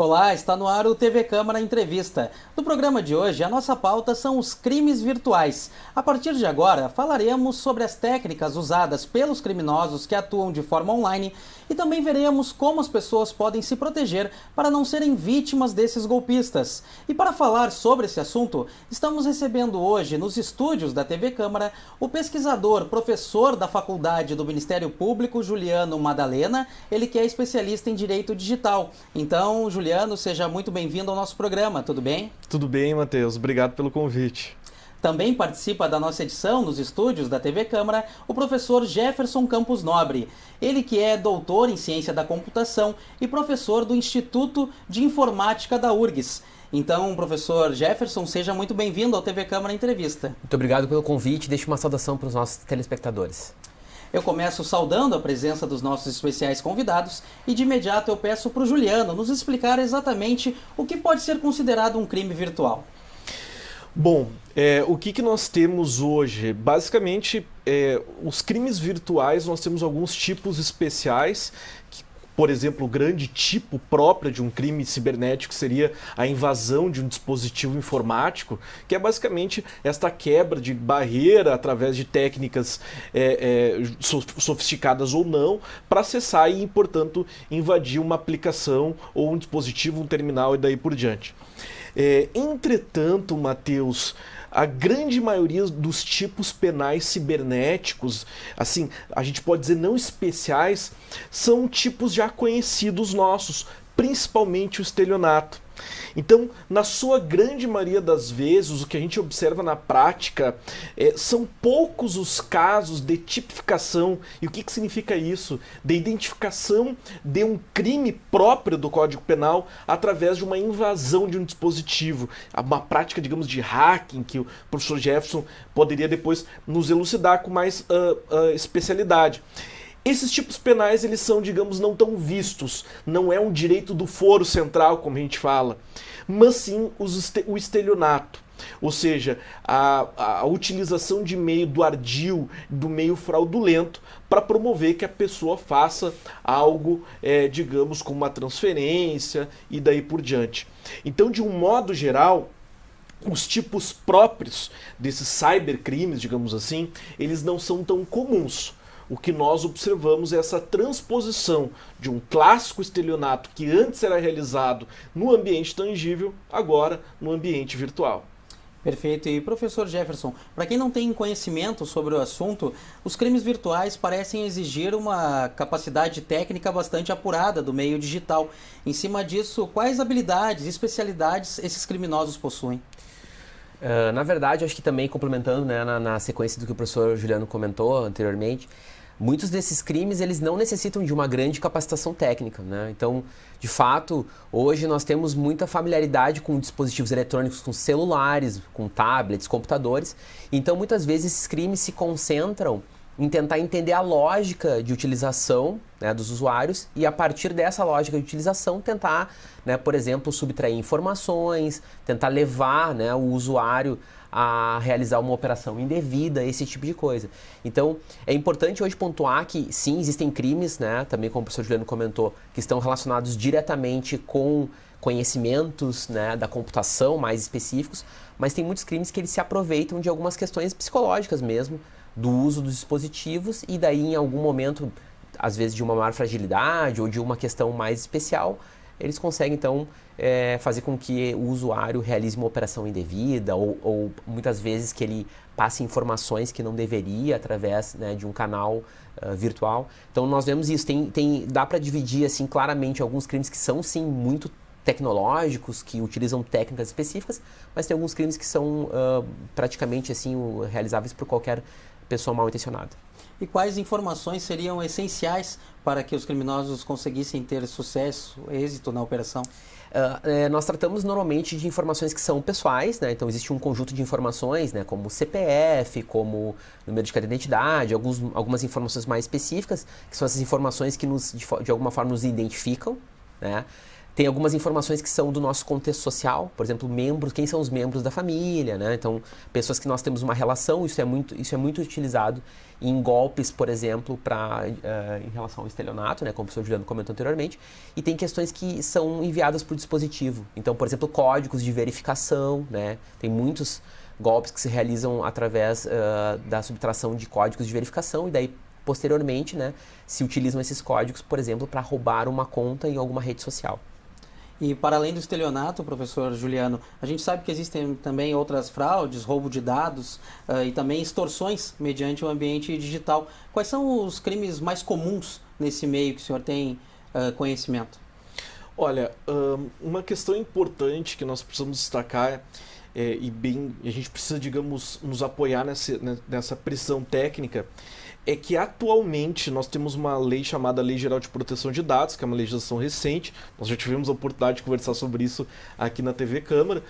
Olá, está no ar o TV Câmara Entrevista. No programa de hoje, a nossa pauta são os crimes virtuais. A partir de agora, falaremos sobre as técnicas usadas pelos criminosos que atuam de forma online e também veremos como as pessoas podem se proteger para não serem vítimas desses golpistas. E para falar sobre esse assunto, estamos recebendo hoje, nos estúdios da TV Câmara, o pesquisador, professor da Faculdade do Ministério Público, Juliano Madalena, ele que é especialista em Direito Digital. Então, Juliano, seja muito bem-vindo ao nosso programa, tudo bem? Tudo bem, Matheus. Obrigado pelo convite. Também participa da nossa edição nos estúdios da TV Câmara o professor Jefferson Campos Nobre. Ele que é doutor em Ciência da Computação e professor do Instituto de Informática da URGS. Então, professor Jefferson, seja muito bem-vindo ao TV Câmara Entrevista. Muito obrigado pelo convite. Deixo uma saudação para os nossos telespectadores. Eu começo saudando a presença dos nossos especiais convidados e de imediato eu peço para o Juliano nos explicar exatamente o que pode ser considerado um crime virtual. Bom, o que nós temos hoje? Basicamente, os crimes virtuais, nós temos alguns tipos especiais, por exemplo, o grande tipo próprio de um crime cibernético seria a invasão de um dispositivo informático, que é basicamente esta quebra de barreira através de técnicas sofisticadas ou não, para acessar e, portanto, invadir uma aplicação ou um dispositivo, um terminal e daí por diante. Entretanto, Matheus, a grande maioria dos tipos penais cibernéticos, assim, a gente pode dizer não especiais, são tipos já conhecidos nossos, principalmente o estelionato. Então, na sua grande maioria das vezes, o que a gente observa na prática são poucos os casos de tipificação. E o que significa isso? De identificação de um crime próprio do Código Penal através de uma invasão de um dispositivo. Uma prática, digamos, de hacking que o professor Jefferson poderia depois nos elucidar com mais especialidade. Esses tipos penais, eles são, digamos, não tão vistos. Não é um direito do foro central, como a gente fala, mas sim o estelionato. Ou seja, a utilização de meio do ardil, do meio fraudulento, para promover que a pessoa faça algo, digamos, como uma transferência e daí por diante. Então, de um modo geral, os tipos próprios desses cybercrimes, digamos assim, eles não são tão comuns. O que nós observamos é essa transposição de um clássico estelionato que antes era realizado no ambiente tangível, agora no ambiente virtual. Perfeito. E professor Jefferson, para quem não tem conhecimento sobre o assunto, os crimes virtuais parecem exigir uma capacidade técnica bastante apurada do meio digital. Em cima disso, quais habilidades e especialidades esses criminosos possuem? Na verdade, acho que também complementando, né, na sequência do que o professor Juliano comentou anteriormente, muitos desses crimes eles não necessitam de uma grande capacitação técnica, né? Então, de fato, hoje nós temos muita familiaridade com dispositivos eletrônicos, com celulares, com tablets, computadores. Então, muitas vezes esses crimes se concentram em tentar entender a lógica de utilização, né, dos usuários e a partir dessa lógica de utilização tentar, né, por exemplo, subtrair informações, tentar levar, né, o usuário a realizar uma operação indevida, esse tipo de coisa. Então, é importante hoje pontuar que, sim, existem crimes, né, também como o professor Juliano comentou, que estão relacionados diretamente com conhecimentos, né, da computação mais específicos, mas tem muitos crimes que eles se aproveitam de algumas questões psicológicas mesmo, do uso dos dispositivos e daí em algum momento, às vezes de uma maior fragilidade ou de uma questão mais especial, eles conseguem então fazer com que o usuário realize uma operação indevida ou muitas vezes que ele passe informações que não deveria através, né, de um canal virtual. Então nós vemos isso, dá para dividir assim claramente alguns crimes que são sim muito tecnológicos, que utilizam técnicas específicas, mas tem alguns crimes que são praticamente assim realizáveis por qualquer pessoa mal intencionada. E quais informações seriam essenciais para que os criminosos conseguissem ter sucesso, êxito na operação? Nós tratamos normalmente de informações que são pessoais, né? Então existe um conjunto de informações, né? Como CPF, como número de carteira de identidade, algumas informações mais específicas, que são essas informações que de alguma forma nos identificam, né? Tem algumas informações que são do nosso contexto social, por exemplo, membros, quem são os membros da família, né? Então, pessoas que nós temos uma relação, isso é muito utilizado em golpes, por exemplo, em relação ao estelionato, né? Como o professor Juliano comentou anteriormente. E tem questões que são enviadas por dispositivo. Então, por exemplo, códigos de verificação, né? Tem muitos golpes que se realizam através da subtração de códigos de verificação e daí, posteriormente, né, se utilizam esses códigos, por exemplo, para roubar uma conta em alguma rede social. E para além do estelionato, professor Juliano, a gente sabe que existem também outras fraudes, roubo de dados e também extorsões mediante o ambiente digital. Quais são os crimes mais comuns nesse meio que o senhor tem conhecimento? Olha, uma questão importante que nós precisamos destacar e a gente precisa, digamos, nos apoiar nessa pressão técnica, é que atualmente nós temos uma lei chamada Lei Geral de Proteção de Dados, que é uma legislação recente, nós já tivemos a oportunidade de conversar sobre isso aqui na TV Câmara,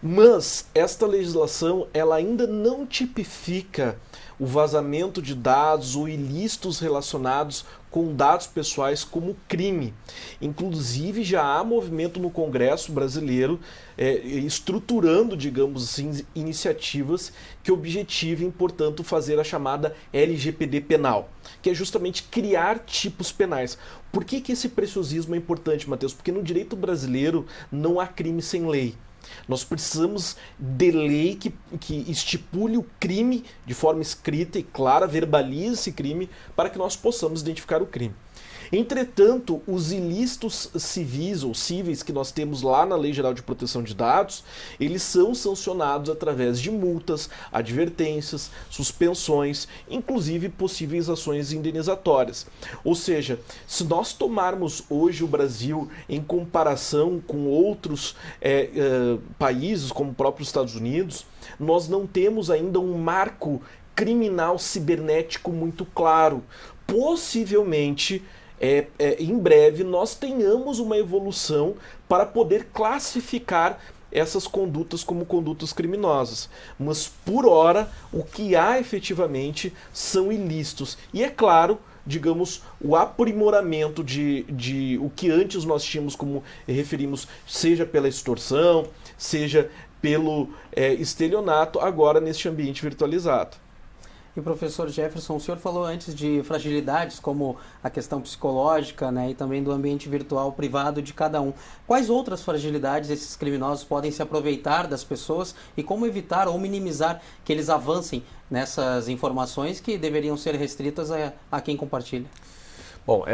mas esta legislação ela ainda não tipifica o vazamento de dados ou ilícitos relacionados com dados pessoais como crime. Inclusive já há movimento no Congresso brasileiro estruturando, digamos assim, iniciativas que objetivem, portanto, fazer a chamada LGPD penal, que é justamente criar tipos penais. Por que esse preciosismo é importante, Matheus? Porque no direito brasileiro não há crime sem lei. Nós precisamos de lei que estipule o crime de forma escrita e clara, verbalize esse crime para que nós possamos identificar o crime. Entretanto, os ilícitos civis ou cíveis que nós temos lá na Lei Geral de Proteção de Dados, eles são sancionados através de multas, advertências, suspensões, inclusive possíveis ações indenizatórias. Ou seja, se nós tomarmos hoje o Brasil em comparação com outros países, como o próprio Estados Unidos, nós não temos ainda um marco criminal cibernético muito claro. Possivelmente, em breve, nós tenhamos uma evolução para poder classificar essas condutas como condutas criminosas. Mas, por hora, o que há efetivamente são ilícitos. E, é claro, digamos, o aprimoramento de o que antes nós tínhamos como referimos, seja pela extorsão, seja pelo estelionato, agora neste ambiente virtualizado. E professor Jefferson, o senhor falou antes de fragilidades como a questão psicológica, né, e também do ambiente virtual privado de cada um. Quais outras fragilidades esses criminosos podem se aproveitar das pessoas e como evitar ou minimizar que eles avancem nessas informações que deveriam ser restritas a quem compartilha? Bom,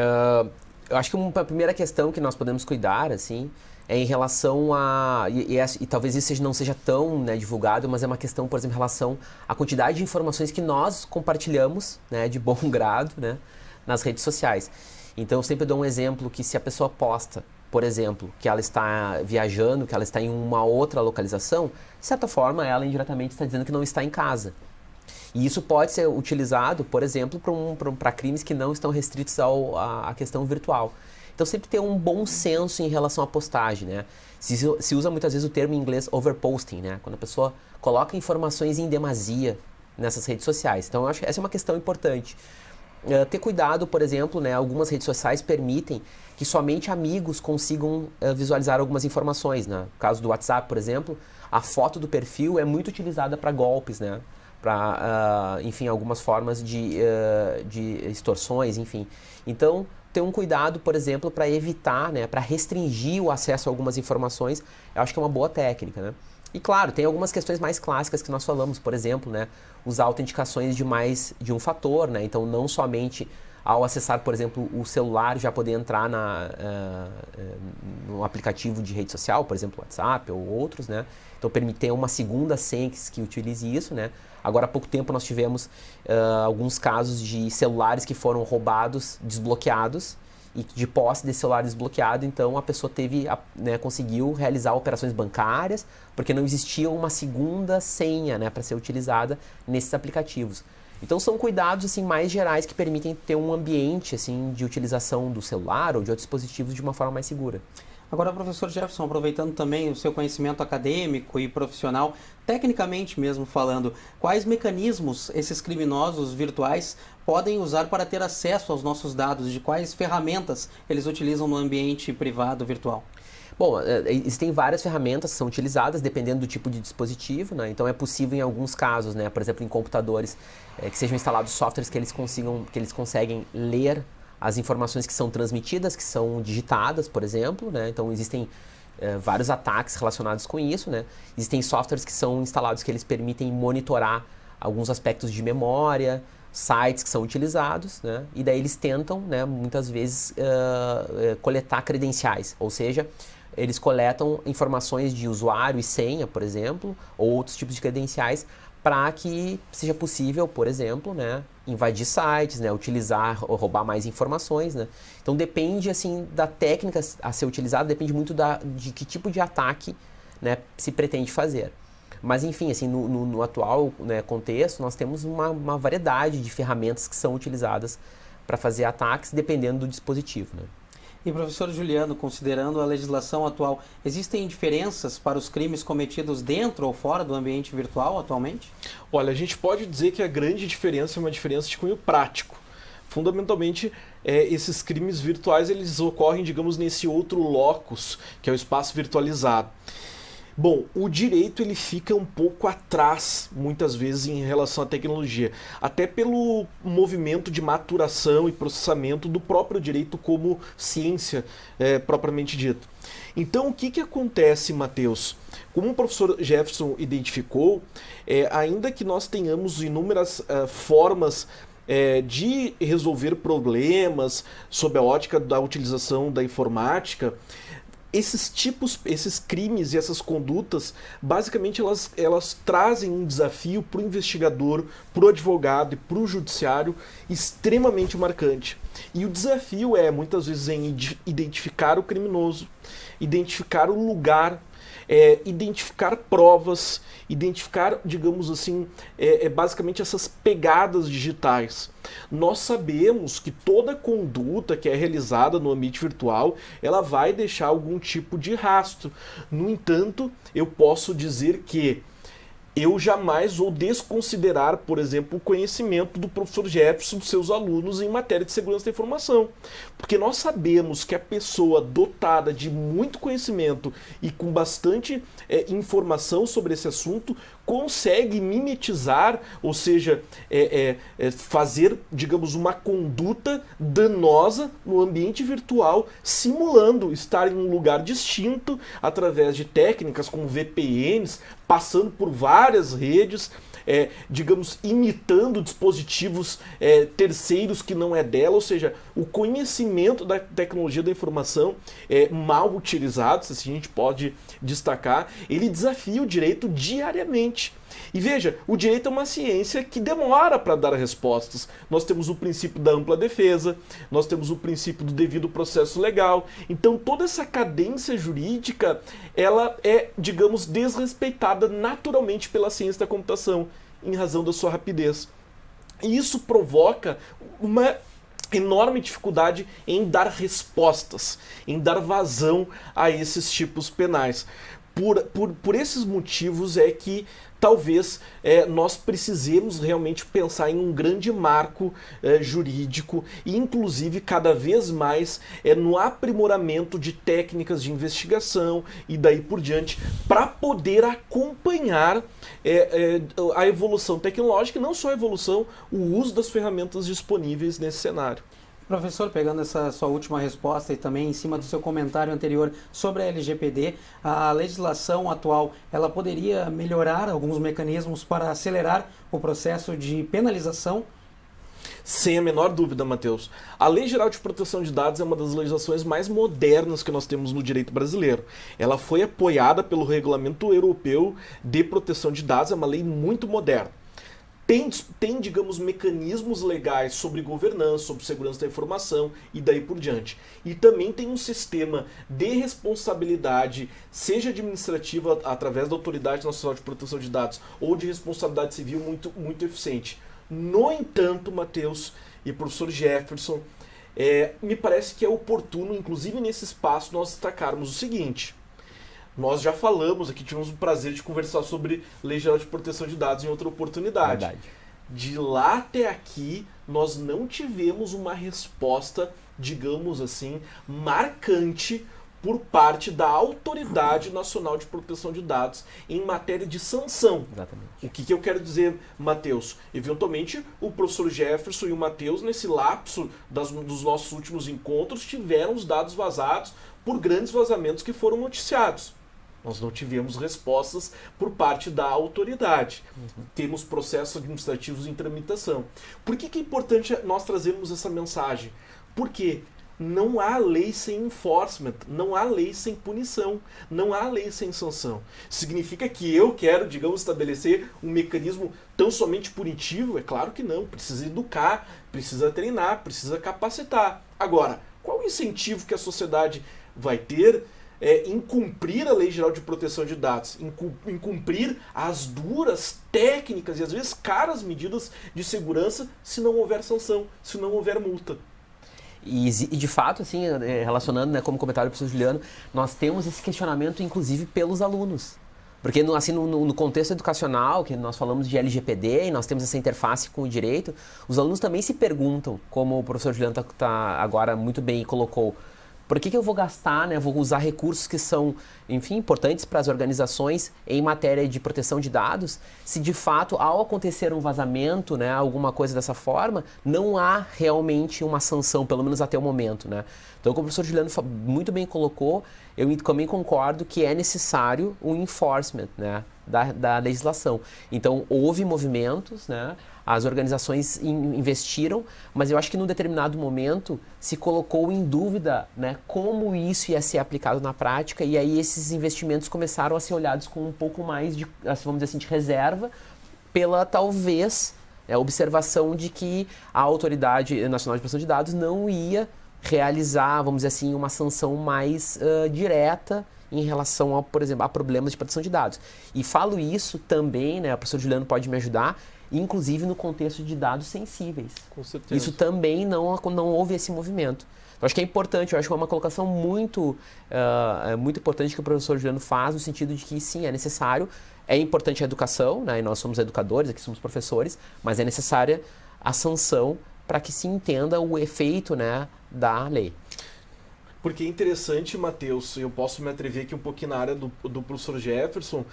eu acho que uma primeira questão que nós podemos cuidar, assim, é em relação a... E talvez isso não seja tão, né, divulgado, mas é uma questão, por exemplo, em relação à quantidade de informações que nós compartilhamos, né, de bom grado, né, nas redes sociais. Então, eu sempre dou um exemplo que se a pessoa posta, por exemplo, que ela está viajando, que ela está em uma outra localização, de certa forma, ela indiretamente está dizendo que não está em casa. E isso pode ser utilizado, por exemplo, para crimes que não estão restritos à questão virtual. Então, sempre ter um bom senso em relação à postagem, né? Se usa muitas vezes o termo em inglês overposting, né? Quando a pessoa coloca informações em demasia nessas redes sociais. Então, eu acho que essa é uma questão importante. Ter cuidado, por exemplo, né? Algumas redes sociais permitem que somente amigos consigam visualizar algumas informações, né? No caso do WhatsApp, por exemplo, a foto do perfil é muito utilizada para golpes, né? Para, enfim, algumas formas de extorsões, enfim. Então, ter um cuidado, por exemplo, para evitar, né, para restringir o acesso a algumas informações, eu acho que é uma boa técnica, né? E claro, tem algumas questões mais clássicas que nós falamos, por exemplo, né, usar autenticações de mais de um fator, né? Então, não somente ao acessar, por exemplo, o celular já poder entrar no aplicativo de rede social, por exemplo, WhatsApp ou outros, né? Então, permitir uma segunda senha que utilize isso, né? Agora, há pouco tempo, nós tivemos alguns casos de celulares que foram roubados, desbloqueados, e de posse desse celular desbloqueado, então a pessoa conseguiu realizar operações bancárias, porque não existia uma segunda senha, né, para ser utilizada nesses aplicativos. Então, são cuidados assim, mais gerais que permitem ter um ambiente assim, de utilização do celular ou de outros dispositivos de uma forma mais segura. Agora, professor Jefferson, aproveitando também o seu conhecimento acadêmico e profissional, tecnicamente mesmo falando, quais mecanismos esses criminosos virtuais podem usar para ter acesso aos nossos dados? De quais ferramentas eles utilizam no ambiente privado virtual? Bom, existem várias ferramentas que são utilizadas dependendo do tipo de dispositivo, né? Então é possível em alguns casos, né? Por exemplo, em computadores, que sejam instalados softwares que eles conseguem ler as informações que são transmitidas, que são digitadas, por exemplo, né? Então existem vários ataques relacionados com isso, né? Existem softwares que são instalados que eles permitem monitorar alguns aspectos de memória, sites que são utilizados, né? E daí eles tentam, né, muitas vezes, coletar credenciais, ou seja, eles coletam informações de usuário e senha, por exemplo, ou outros tipos de credenciais, para que seja possível, por exemplo, né, invadir sites, né, utilizar ou roubar mais informações, né? Então depende assim da técnica a ser utilizada, depende muito de que tipo de ataque, né, se pretende fazer. Mas enfim, assim, no atual, né, contexto, nós temos uma variedade de ferramentas que são utilizadas para fazer ataques dependendo do dispositivo, né? E professor Juliano, considerando a legislação atual, existem diferenças para os crimes cometidos dentro ou fora do ambiente virtual atualmente? Olha, a gente pode dizer que a grande diferença é uma diferença de cunho prático. Fundamentalmente, esses crimes virtuais eles ocorrem, digamos, nesse outro locus, que é o espaço virtualizado. Bom, o direito ele fica um pouco atrás, muitas vezes, em relação à tecnologia, até pelo movimento de maturação e processamento do próprio direito como ciência propriamente dito. Então, o que acontece, Matheus? Como o professor Jefferson identificou, ainda que nós tenhamos inúmeras formas de resolver problemas sob a ótica da utilização da informática, esses crimes e essas condutas, basicamente elas trazem um desafio para o investigador, para o advogado e para o judiciário extremamente marcante. E o desafio é, muitas vezes, em identificar o criminoso, identificar o lugar, identificar provas, identificar, digamos assim, basicamente essas pegadas digitais. Nós sabemos que toda conduta que é realizada no ambiente virtual, ela vai deixar algum tipo de rastro. No entanto, eu posso dizer que eu jamais vou desconsiderar, por exemplo, o conhecimento do professor Jefferson dos seus alunos em matéria de segurança da informação. Porque nós sabemos que a pessoa dotada de muito conhecimento e com bastante informação sobre esse assunto consegue mimetizar, ou seja, fazer, digamos, uma conduta danosa no ambiente virtual, simulando estar em um lugar distinto através de técnicas como VPNs, passando por várias redes, digamos, imitando dispositivos terceiros que não é dela, ou seja, o conhecimento da tecnologia da informação mal utilizado, se a gente pode destacar, ele desafia o direito diariamente. E veja, o direito é uma ciência que demora para dar respostas. Nós temos o princípio da ampla defesa, nós temos o princípio do devido processo legal. Então toda essa cadência jurídica, ela é, digamos, desrespeitada naturalmente pela ciência da computação, em razão da sua rapidez. E isso provoca uma enorme dificuldade em dar respostas, em dar vazão a esses tipos penais. Por esses motivos é que talvez nós precisemos realmente pensar em um grande marco jurídico e inclusive cada vez mais no aprimoramento de técnicas de investigação e daí por diante para poder acompanhar a evolução tecnológica e não só a evolução, o uso das ferramentas disponíveis nesse cenário. Professor, pegando essa sua última resposta e também em cima do seu comentário anterior sobre a LGPD, a legislação atual, ela poderia melhorar alguns mecanismos para acelerar o processo de penalização? Sem a menor dúvida, Matheus. A Lei Geral de Proteção de Dados é uma das legislações mais modernas que nós temos no direito brasileiro. Ela foi apoiada pelo Regulamento Europeu de Proteção de Dados, é uma lei muito moderna. Tem, digamos, mecanismos legais sobre governança, sobre segurança da informação e daí por diante. E também tem um sistema de responsabilidade, seja administrativa através da Autoridade Nacional de Proteção de Dados ou de responsabilidade civil muito eficiente. No entanto, Matheus e professor Jefferson, me parece que é oportuno, inclusive nesse espaço, nós destacarmos o seguinte. Nós já falamos aqui, tivemos o prazer de conversar sobre Lei Geral de Proteção de Dados em outra oportunidade. Verdade. De lá até aqui, nós não tivemos uma resposta, digamos assim, marcante por parte da Autoridade Nacional de Proteção de Dados em matéria de sanção. Exatamente. O que eu quero dizer, Matheus? Eventualmente, o professor Jefferson e o Matheus, nesse lapso dos nossos últimos encontros, tiveram os dados vazados por grandes vazamentos que foram noticiados. Nós não tivemos respostas por parte da autoridade. Temos processos administrativos em tramitação. Por que é importante nós trazermos essa mensagem? Porque não há lei sem enforcement, não há lei sem punição, não há lei sem sanção. Significa que eu quero, digamos, estabelecer um mecanismo tão somente punitivo? É claro que não. Precisa educar, precisa treinar, precisa capacitar. Agora, qual o incentivo que a sociedade vai ter em cumprir a Lei Geral de Proteção de Dados, em cumprir as duras técnicas e às vezes caras medidas de segurança se não houver sanção, se não houver multa? E de fato, assim, relacionando, né, como comentário do professor Juliano, nós temos esse questionamento, inclusive, pelos alunos. Porque assim, no contexto educacional, que nós falamos de LGPD e nós temos essa interface com o direito, os alunos também se perguntam, como o professor Juliano tá agora muito bem colocou, por que eu vou gastar, né, vou usar recursos que são, enfim, importantes para as organizações em matéria de proteção de dados, se de fato, ao acontecer um vazamento, né, alguma coisa dessa forma, não há realmente uma sanção, pelo menos até o momento, né? Então, como o professor Juliano muito bem colocou, eu também concordo que é necessário um enforcement, né, da legislação. Então, houve movimentos, né, as organizações investiram, mas eu acho que num determinado momento se colocou em dúvida, né, como isso ia ser aplicado na prática, e aí esses investimentos começaram a ser olhados com um pouco mais de, vamos dizer assim, de reserva, pela talvez observação de que a Autoridade Nacional de Proteção de Dados não ia realizar, vamos dizer assim, uma sanção mais direta em relação, ao, por exemplo, a problemas de proteção de dados. E falo isso também, né, o professor Juliano pode me ajudar, inclusive no contexto de dados sensíveis. Com certeza. Isso também não houve esse movimento. Eu acho que é importante, eu acho que é uma colocação muito importante que o professor Juliano faz, no sentido de que sim, é necessário, é importante a educação, né, e nós somos educadores, aqui somos professores, mas é necessária a sanção para que se entenda o efeito, né, da lei. Porque é interessante, Matheus, eu posso me atrever aqui um pouquinho na área do professor Jefferson,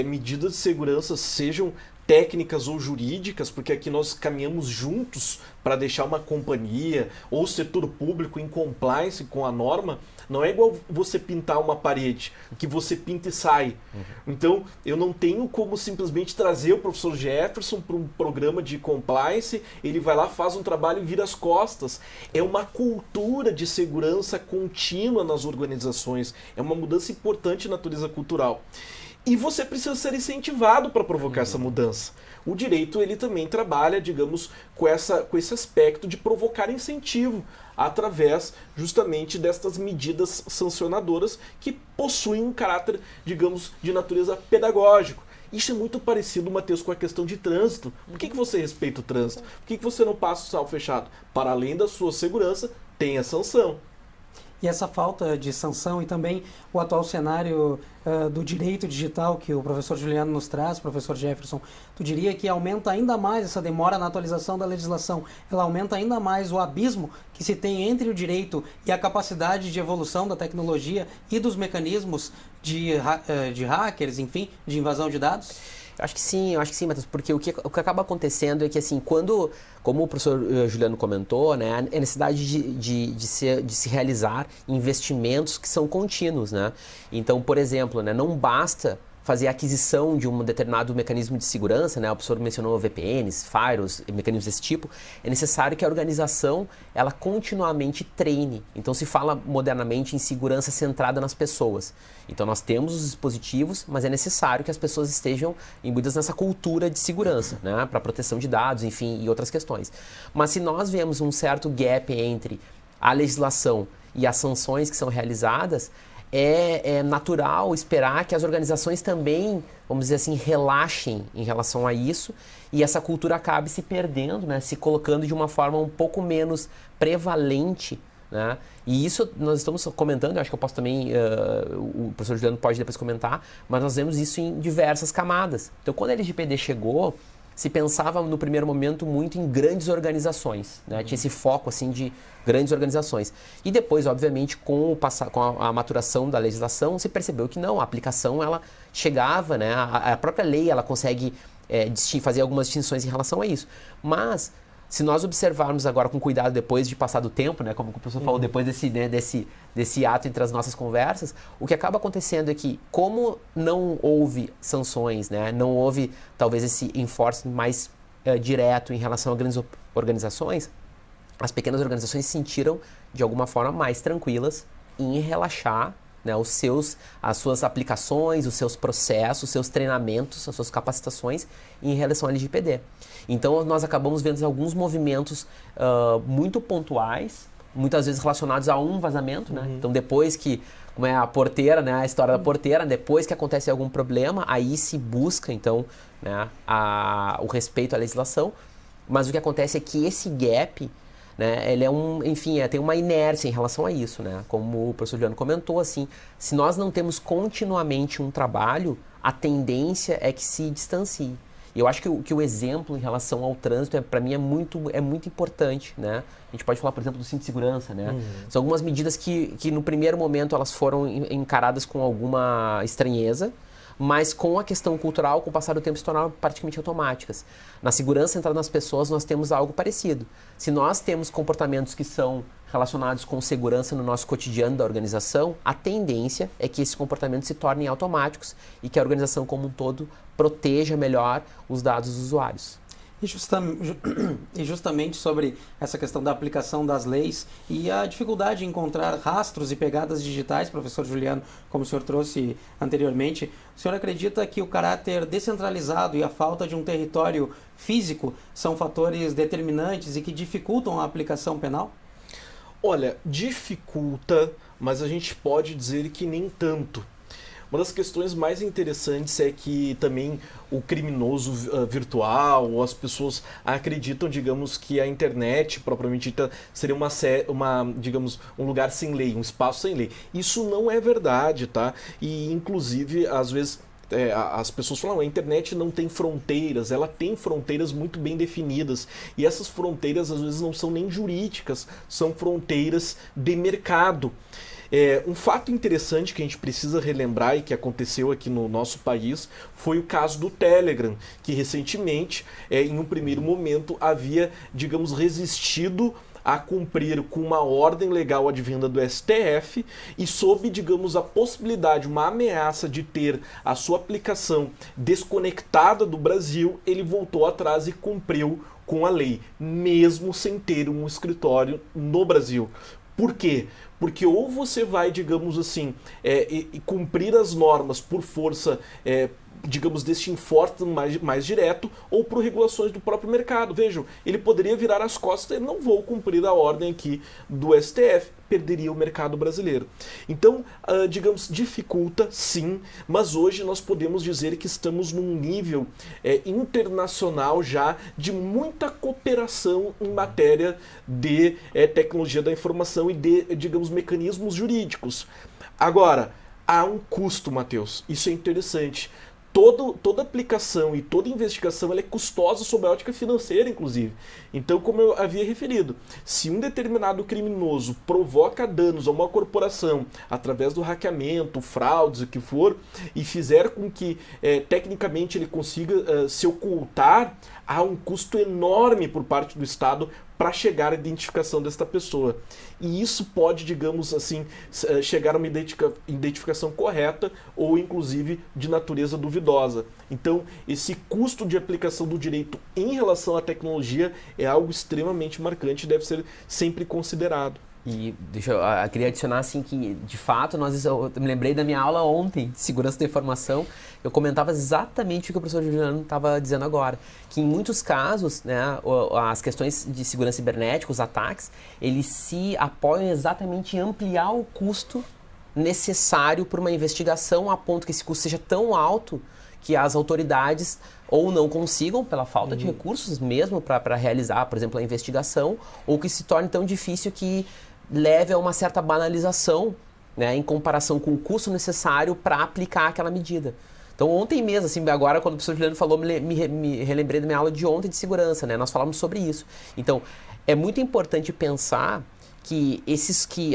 medidas de segurança sejam técnicas ou jurídicas, porque aqui nós caminhamos juntos para deixar uma companhia ou o setor público em compliance com a norma. Não é igual você pintar uma parede, que você pinta e sai. Então, eu não tenho como simplesmente trazer o professor Jefferson para um programa de compliance, ele vai lá, faz um trabalho e vira as costas. É uma cultura de segurança contínua nas organizações, é uma mudança importante na natureza cultural. E você precisa ser incentivado para provocar essa mudança. O direito, ele também trabalha, digamos, com esse aspecto de provocar incentivo através justamente destas medidas sancionadoras que possuem um caráter, digamos, de natureza pedagógico. Isso é muito parecido, Matheus, com a questão de trânsito. Por que você respeita o trânsito? Por que você não passa o sinal fechado? Para além da sua segurança, tem a sanção. E essa falta de sanção e também o atual cenário do direito digital que o professor Juliano nos traz, professor Jefferson, tu diria que aumenta ainda mais essa demora na atualização da legislação, ela aumenta ainda mais o abismo que se tem entre o direito e a capacidade de evolução da tecnologia e dos mecanismos de hackers, enfim, de invasão de dados? Eu acho que sim, Matheus, porque o que acaba acontecendo é que, assim, como o professor Juliano comentou, né, a necessidade de se realizar investimentos que são contínuos, né? Então, por exemplo, né, não basta fazer a aquisição de um determinado mecanismo de segurança, né? O professor mencionou VPNs, firewalls, mecanismos desse tipo. É necessário que a organização ela continuamente treine. Então se fala modernamente em segurança centrada nas pessoas. Então nós temos os dispositivos, mas é necessário que as pessoas estejam imbuídas nessa cultura de segurança, né? Para proteção de dados, enfim, e outras questões. Mas se nós vemos um certo gap entre a legislação e as sanções que são realizadas, é natural esperar que as organizações também, vamos dizer assim, relaxem em relação a isso e essa cultura acabe se perdendo, né? Se colocando de uma forma um pouco menos prevalente, né? E isso nós estamos comentando, eu acho que eu posso também, o professor Juliano pode depois comentar, mas nós vemos isso em diversas camadas. Então, quando a LGPD chegou, se pensava no primeiro momento muito em grandes organizações, né? Tinha esse foco assim de grandes organizações. E depois, obviamente, com a maturação da legislação, se percebeu que não, a aplicação ela chegava, né? A própria lei ela consegue fazer algumas distinções em relação a isso. Mas se nós observarmos agora com cuidado depois de passar do tempo, né, como o professor falou, depois desse ato entre as nossas conversas, o que acaba acontecendo é que, como não houve sanções, né, não houve talvez esse enforcement mais direto em relação a grandes organizações, as pequenas organizações se sentiram, de alguma forma, mais tranquilas em relaxar, né, as suas aplicações, os seus processos, os seus treinamentos, as suas capacitações em relação à LGPD. Então, nós acabamos vendo alguns movimentos muito pontuais, muitas vezes relacionados a um vazamento, né? Então, depois que, como é a porteira, né, a história da porteira, depois que acontece algum problema, aí se busca, então, né, o respeito à legislação. Mas o que acontece é que esse gap, né, ele tem uma inércia em relação a isso, né? Como o professor Juliano comentou, assim, se nós não temos continuamente um trabalho, a tendência é que se distancie. E eu acho que o exemplo em relação ao trânsito, para mim, é muito importante, né? A gente pode falar, por exemplo, do cinto de segurança, né? São algumas medidas que no primeiro momento elas foram encaradas com alguma estranheza, mas com a questão cultural, com o passar do tempo, se tornaram praticamente automáticas. Na segurança centrada nas pessoas, nós temos algo parecido. Se nós temos comportamentos que são relacionados com segurança no nosso cotidiano da organização, a tendência é que esses comportamentos se tornem automáticos e que a organização como um todo proteja melhor os dados dos usuários. E justamente sobre essa questão da aplicação das leis e a dificuldade de encontrar rastros e pegadas digitais, professor Juliano, como o senhor trouxe anteriormente, o senhor acredita que o caráter descentralizado e a falta de um território físico são fatores determinantes e que dificultam a aplicação penal? Olha, dificulta, mas a gente pode dizer que nem tanto. Uma das questões mais interessantes é que também o criminoso virtual, as pessoas acreditam, digamos, que a internet propriamente dita seria digamos, um lugar sem lei, um espaço sem lei. Isso não é verdade, tá? E inclusive, às vezes, as pessoas falam, a internet não tem fronteiras, ela tem fronteiras muito bem definidas, e essas fronteiras às vezes não são nem jurídicas, são fronteiras de mercado. Um fato interessante que a gente precisa relembrar e que aconteceu aqui no nosso país foi o caso do Telegram, que recentemente, em um primeiro momento, havia, digamos, resistido a cumprir com uma ordem legal advinda do STF e sob, digamos, a possibilidade, uma ameaça de ter a sua aplicação desconectada do Brasil, ele voltou atrás e cumpriu com a lei, mesmo sem ter um escritório no Brasil. Por quê? Porque ou você vai, digamos assim, cumprir as normas por força, digamos, deste enforcement mais direto, ou por regulações do próprio mercado. Vejam, ele poderia virar as costas e não vou cumprir a ordem aqui do STF, perderia o mercado brasileiro. Então, digamos, dificulta sim, mas hoje nós podemos dizer que estamos num nível internacional já de muita cooperação em matéria de tecnologia da informação e de, digamos, mecanismos jurídicos. Agora, há um custo, Matheus, isso é interessante. Toda aplicação e toda investigação ela é custosa sob a ótica financeira, inclusive. Então, como eu havia referido, se um determinado criminoso provoca danos a uma corporação através do hackeamento, fraudes, o que for, e fizer com que, tecnicamente, ele consiga se ocultar, há um custo enorme por parte do Estado para chegar à identificação desta pessoa. E isso pode, digamos assim, chegar a uma identificação correta ou, inclusive, de natureza duvidosa. Então, esse custo de aplicação do direito em relação à tecnologia é algo extremamente marcante e deve ser sempre considerado. E eu queria adicionar assim que, de fato, eu me lembrei da minha aula ontem de segurança da informação, eu comentava exatamente o que o professor Juliano estava dizendo agora, que em muitos casos, né, as questões de segurança cibernética, os ataques, eles se apoiam exatamente em ampliar o custo, necessário para uma investigação, a ponto que esse custo seja tão alto que as autoridades ou não consigam, pela falta de recursos mesmo para realizar, por exemplo, a investigação, ou que se torne tão difícil que leve a uma certa banalização, né, em comparação com o custo necessário para aplicar aquela medida. Então, ontem mesmo, assim, agora quando o professor Juliano falou, me relembrei da minha aula de ontem de segurança, né? Nós falamos sobre isso. Então, é muito importante pensar que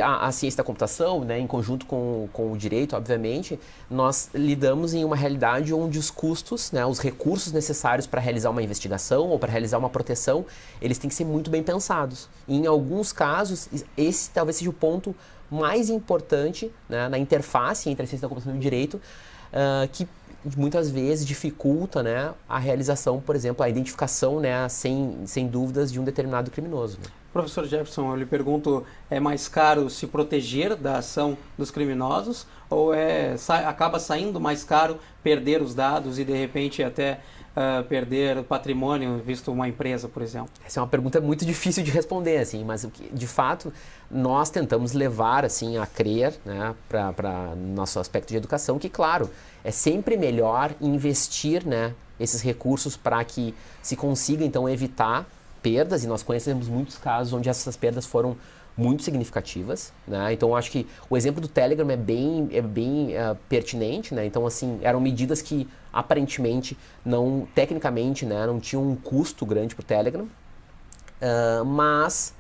a ciência da computação, né, em conjunto com o direito, obviamente, nós lidamos em uma realidade onde os custos, né, os recursos necessários para realizar uma investigação ou para realizar uma proteção, eles têm que ser muito bem pensados. E, em alguns casos, esse talvez seja o ponto mais importante, né, na interface entre a ciência da computação e o direito, que muitas vezes dificulta, né, a realização, por exemplo, a identificação, né, sem dúvidas de um determinado criminoso, né? Professor Jefferson, eu lhe pergunto, é mais caro se proteger da ação dos criminosos ou acaba saindo mais caro perder os dados e de repente até perder o patrimônio, visto uma empresa, por exemplo? Essa é uma pergunta muito difícil de responder, assim, mas de fato nós tentamos levar assim, a crer, né, para nosso aspecto de educação, que claro, é sempre melhor investir, né, esses recursos para que se consiga então evitar perdas, e nós conhecemos muitos casos onde essas perdas foram muito significativas, né? Então acho que o exemplo do Telegram é bem pertinente, né? Então assim, eram medidas que aparentemente tecnicamente, né, não tinham um custo grande para o Telegram, mas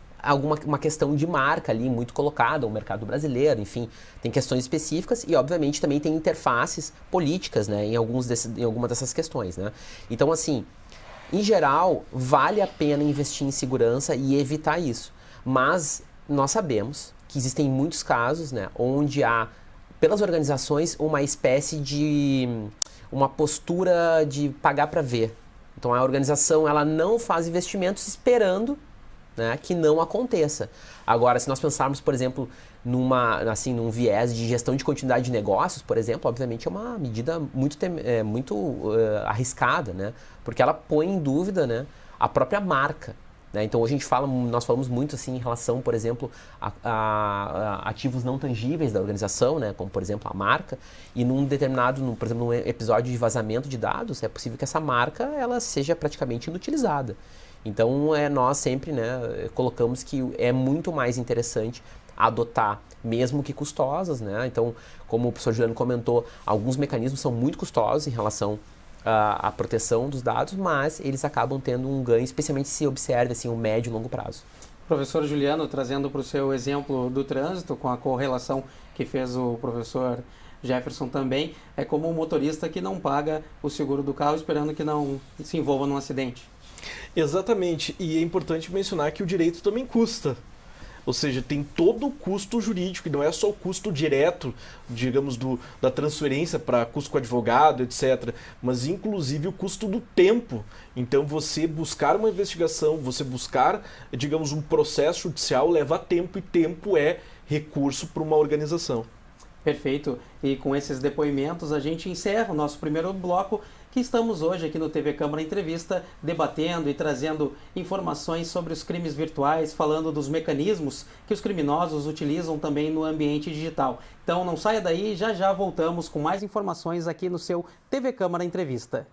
uma questão de marca ali muito colocada, o mercado brasileiro, enfim, tem questões específicas e obviamente também tem interfaces políticas, né, em alguma dessas questões, né? Então assim, em geral, vale a pena investir em segurança e evitar isso. Mas nós sabemos que existem muitos casos, né, onde há, pelas organizações, uma espécie de uma postura de pagar para ver. Então a organização ela não faz investimentos esperando, né, que não aconteça. Agora, se nós pensarmos, por exemplo, num viés de gestão de continuidade de negócios, por exemplo, obviamente é uma medida muito arriscada, né? Porque ela põe em dúvida, né, a própria marca, né? Então hoje nós falamos muito assim em relação, por exemplo, a ativos não tangíveis da organização, né, como por exemplo a marca, e por exemplo, num episódio de vazamento de dados, é possível que essa marca ela seja praticamente inutilizada. Então nós sempre, né, colocamos que é muito mais interessante adotar, mesmo que custosas, né? Então, como o professor Juliano comentou, alguns mecanismos são muito custosos em relação à proteção dos dados, mas eles acabam tendo um ganho, especialmente se observa assim, o médio e longo prazo. Professor Juliano, trazendo para o seu exemplo do trânsito, com a correlação que fez o professor Jefferson também, é como um motorista que não paga o seguro do carro esperando que não se envolva num acidente. Exatamente, e é importante mencionar que o direito também custa. Ou seja, tem todo o custo jurídico, e não é só o custo direto, digamos, da transferência para custo com advogado, etc., mas inclusive o custo do tempo. Então, você buscar uma investigação, você buscar, digamos, um processo judicial leva tempo, e tempo é recurso para uma organização. Perfeito. E com esses depoimentos a gente encerra o nosso primeiro bloco, que estamos hoje aqui no TV Câmara Entrevista debatendo e trazendo informações sobre os crimes virtuais, falando dos mecanismos que os criminosos utilizam também no ambiente digital. Então não saia daí, já voltamos com mais informações aqui no seu TV Câmara Entrevista.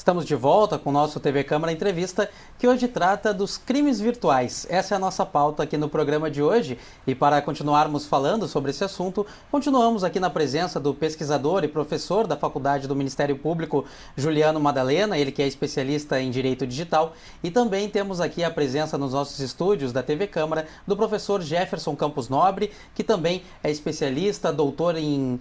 Estamos de volta com o nosso TV Câmara Entrevista, que hoje trata dos crimes virtuais. Essa é a nossa pauta aqui no programa de hoje. E para continuarmos falando sobre esse assunto, continuamos aqui na presença do pesquisador e professor da Faculdade do Ministério Público, Juliano Madalena, ele que é especialista em Direito Digital. E também temos aqui a presença nos nossos estúdios da TV Câmara do professor Jefferson Campos Nobre, que também é especialista, doutor em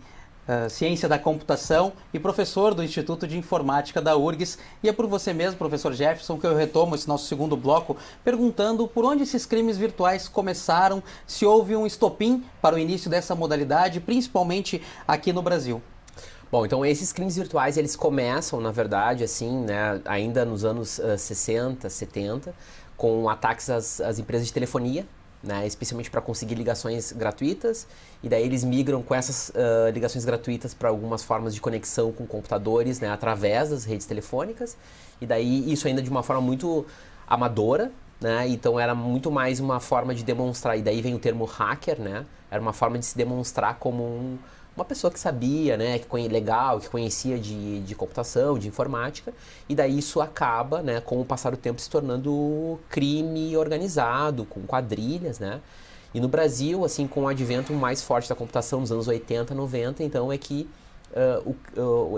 Ciência da Computação e professor do Instituto de Informática da URGS. E é por você mesmo, professor Jefferson, que eu retomo esse nosso segundo bloco, perguntando por onde esses crimes virtuais começaram, se houve um estopim para o início dessa modalidade, principalmente aqui no Brasil. Bom, então esses crimes virtuais, eles começam, na verdade, assim, né, ainda nos anos 60, 70, com ataques às empresas de telefonia, né, especialmente para conseguir ligações gratuitas, e daí eles migram com essas ligações gratuitas para algumas formas de conexão com computadores, né, através das redes telefônicas, e daí isso ainda de uma forma muito amadora, né, então era muito mais uma forma de demonstrar, e daí vem o termo hacker, né, era uma forma de se demonstrar como uma pessoa que sabia, né, que conhecia de computação, de informática, e daí isso acaba, né, com o passar do tempo se tornando crime organizado, com quadrilhas, né. E no Brasil, assim, com o advento mais forte da computação nos anos 80, 90, então é que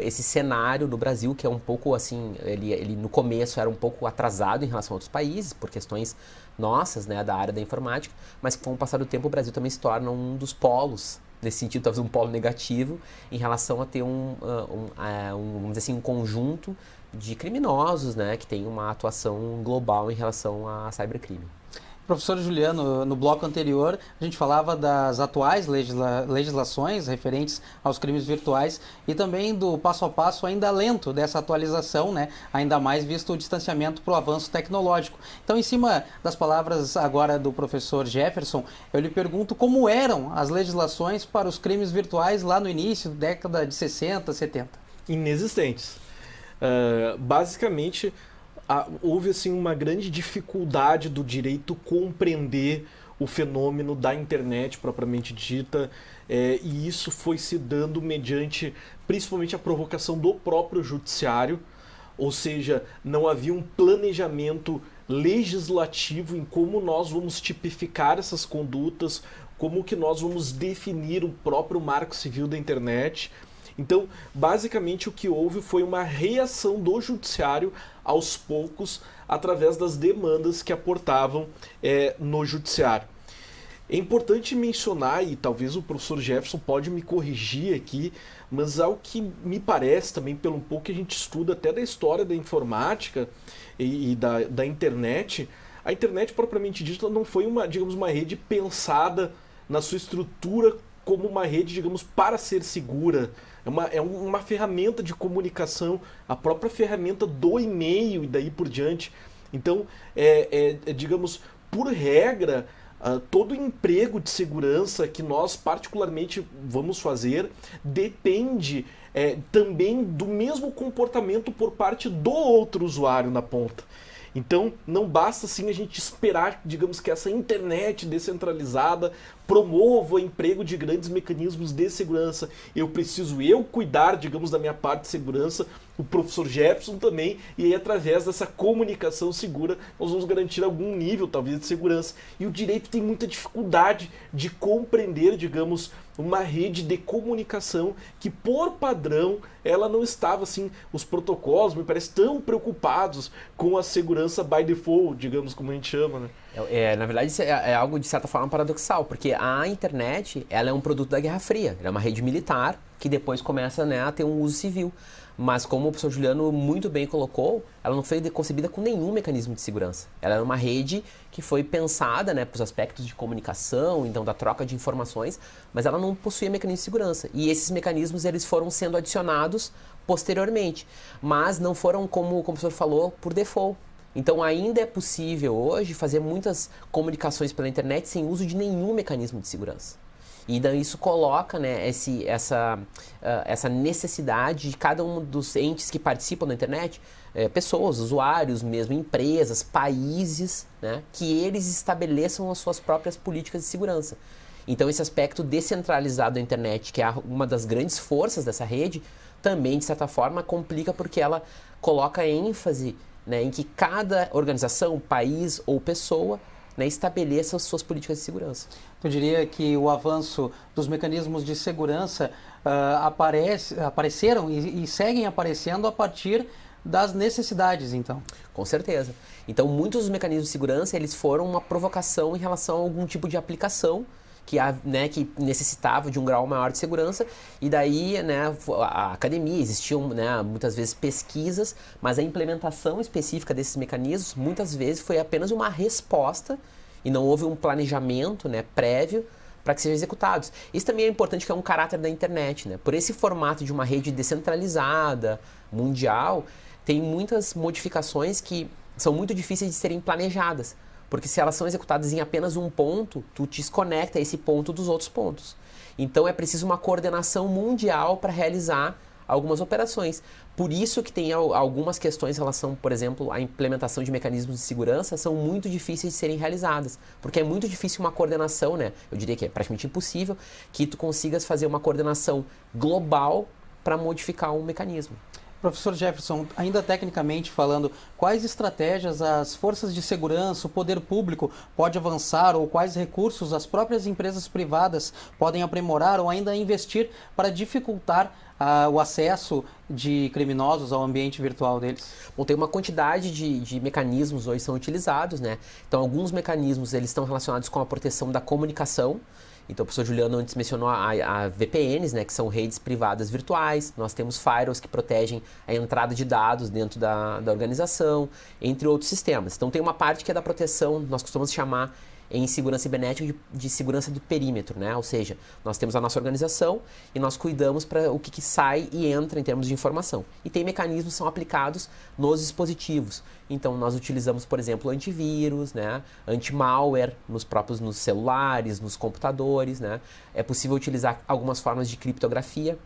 esse cenário no Brasil, que é um pouco assim, ele no começo era um pouco atrasado em relação a outros países, por questões nossas, né, da área da informática, mas com o passar do tempo o Brasil também se torna um dos polos, nesse sentido, talvez um polo negativo, em relação a ter vamos dizer assim, um conjunto de criminosos, né, que tem uma atuação global em relação a cybercrime. Professor Juliano, no bloco anterior, a gente falava das atuais legislações referentes aos crimes virtuais e também do passo a passo ainda lento dessa atualização, né? Ainda mais visto o distanciamento para o avanço tecnológico. Então, em cima das palavras agora do professor Jefferson, eu lhe pergunto como eram as legislações para os crimes virtuais lá no início, década de 60, 70? Inexistentes. Basicamente, houve assim, uma grande dificuldade do direito compreender o fenômeno da internet propriamente dita, e isso foi se dando mediante principalmente a provocação do próprio judiciário, ou seja, não havia um planejamento legislativo em como nós vamos tipificar essas condutas, como que nós vamos definir o próprio marco civil da internet. Então, basicamente, o que houve foi uma reação do judiciário aos poucos, através das demandas que aportavam no judiciário. É importante mencionar, e talvez o professor Jefferson pode me corrigir aqui, mas ao que me parece também, pelo pouco que a gente estuda até da história da informática e da internet, a internet propriamente dita não foi uma rede pensada na sua estrutura como uma rede, digamos, para ser segura. É uma ferramenta de comunicação, a própria ferramenta do e-mail e daí por diante. Então, digamos, por regra, todo emprego de segurança que nós particularmente vamos fazer depende também do mesmo comportamento por parte do outro usuário na ponta. Então, não basta assim a gente esperar, digamos, que essa internet descentralizada promova o emprego de grandes mecanismos de segurança. Eu preciso cuidar, digamos, da minha parte de segurança, o professor Jefferson também, e aí através dessa comunicação segura nós vamos garantir algum nível, talvez, de segurança. E o direito tem muita dificuldade de compreender, digamos, uma rede de comunicação que, por padrão, ela não estava, assim, os protocolos, me parece, tão preocupados com a segurança by default, digamos, como a gente chama, né? Na verdade, isso é algo, de certa forma, paradoxal, porque a internet, ela é um produto da Guerra Fria, ela é uma rede militar que depois começa, né, a ter um uso civil. Mas como o professor Juliano muito bem colocou, ela não foi concebida com nenhum mecanismo de segurança. Ela era uma rede que foi pensada, né, para os aspectos de comunicação, então da troca de informações, mas ela não possuía mecanismo de segurança. E esses mecanismos eles foram sendo adicionados posteriormente, mas não foram, como o professor falou, por default. Então ainda é possível hoje fazer muitas comunicações pela internet sem uso de nenhum mecanismo de segurança. E daí isso coloca, né, essa necessidade de cada um dos entes que participam da internet, pessoas, usuários mesmo, empresas, países, né, que eles estabeleçam as suas próprias políticas de segurança. Então esse aspecto descentralizado da internet, que é uma das grandes forças dessa rede, também, de certa forma, complica porque ela coloca ênfase, né, em que cada organização, país ou pessoa, né, estabeleça as suas políticas de segurança. Eu diria que o avanço dos mecanismos de segurança apareceram e seguem aparecendo a partir das necessidades, então. Com certeza. Então, muitos dos mecanismos de segurança, eles foram uma provocação em relação a algum tipo de aplicação que necessitava de um grau maior de segurança, e daí, né, a academia, existiam, né, muitas vezes pesquisas, mas a implementação específica desses mecanismos, muitas vezes, foi apenas uma resposta, e não houve um planejamento, né, prévio para que sejam executados. Isso também é importante, que é um caráter da internet, né? Por esse formato de uma rede descentralizada, mundial, tem muitas modificações que são muito difíceis de serem planejadas. Porque se elas são executadas em apenas um ponto, tu desconecta esse ponto dos outros pontos. Então é preciso uma coordenação mundial para realizar algumas operações. Por isso que tem algumas questões em relação, por exemplo, à implementação de mecanismos de segurança, são muito difíceis de serem realizadas. Porque é muito difícil uma coordenação, né? Eu diria que é praticamente impossível que tu consigas fazer uma coordenação global para modificar um mecanismo. Professor Jefferson, ainda tecnicamente falando, quais estratégias as forças de segurança, o poder público pode avançar, ou quais recursos as próprias empresas privadas podem aprimorar ou ainda investir para dificultar o acesso de criminosos ao ambiente virtual deles? Bom, tem uma quantidade de mecanismos hoje são utilizados, né? Então, alguns mecanismos eles estão relacionados com a proteção da comunicação. Então, o professor Juliano antes mencionou a VPNs, né, que são redes privadas virtuais. Nós temos firewalls que protegem a entrada de dados dentro da organização, entre outros sistemas. Então, tem uma parte que é da proteção, nós costumamos chamar em segurança cibernética de segurança do perímetro, né? Ou seja, nós temos a nossa organização e nós cuidamos para o que sai e entra em termos de informação. E tem mecanismos que são aplicados nos dispositivos. Então, nós utilizamos, por exemplo, antivírus, né? Anti-malware nos celulares, nos computadores, né? É possível utilizar algumas formas de criptografia,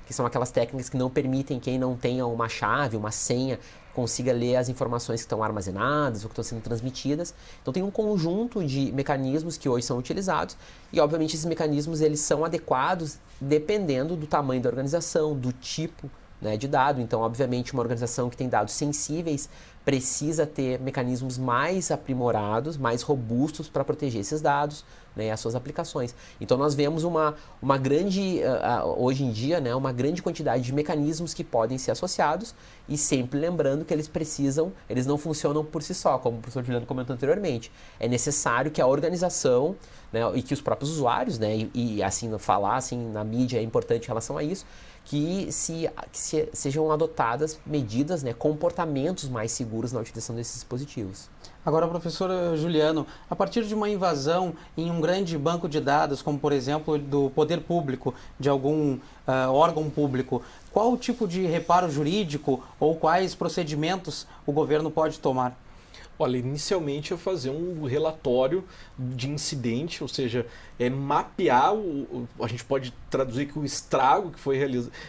que são aquelas técnicas que não permitem quem não tenha uma chave, uma senha, consiga ler as informações que estão armazenadas ou que estão sendo transmitidas. Então tem um conjunto de mecanismos que hoje são utilizados e, obviamente, esses mecanismos eles são adequados dependendo do tamanho da organização, do tipo, né, de dado. Então, obviamente, uma organização que tem dados sensíveis precisa ter mecanismos mais aprimorados, mais robustos para proteger esses dados, né, e as suas aplicações. Então nós vemos uma grande, hoje em dia, né, uma grande quantidade de mecanismos que podem ser associados e sempre lembrando que eles não funcionam por si só, como o professor Juliano comentou anteriormente. É necessário que a organização, né, e que os próprios usuários, né, e assim, falar assim, na mídia é importante em relação a isso, que sejam adotadas medidas, né, comportamentos mais seguros na utilização desses dispositivos. Agora, professor Juliano, a partir de uma invasão em um grande banco de dados, como por exemplo do poder público, de algum órgão público, qual o tipo de reparo jurídico ou quais procedimentos o governo pode tomar? Olha, inicialmente é fazer um relatório de incidente, ou seja, mapear, a gente pode traduzir que o estrago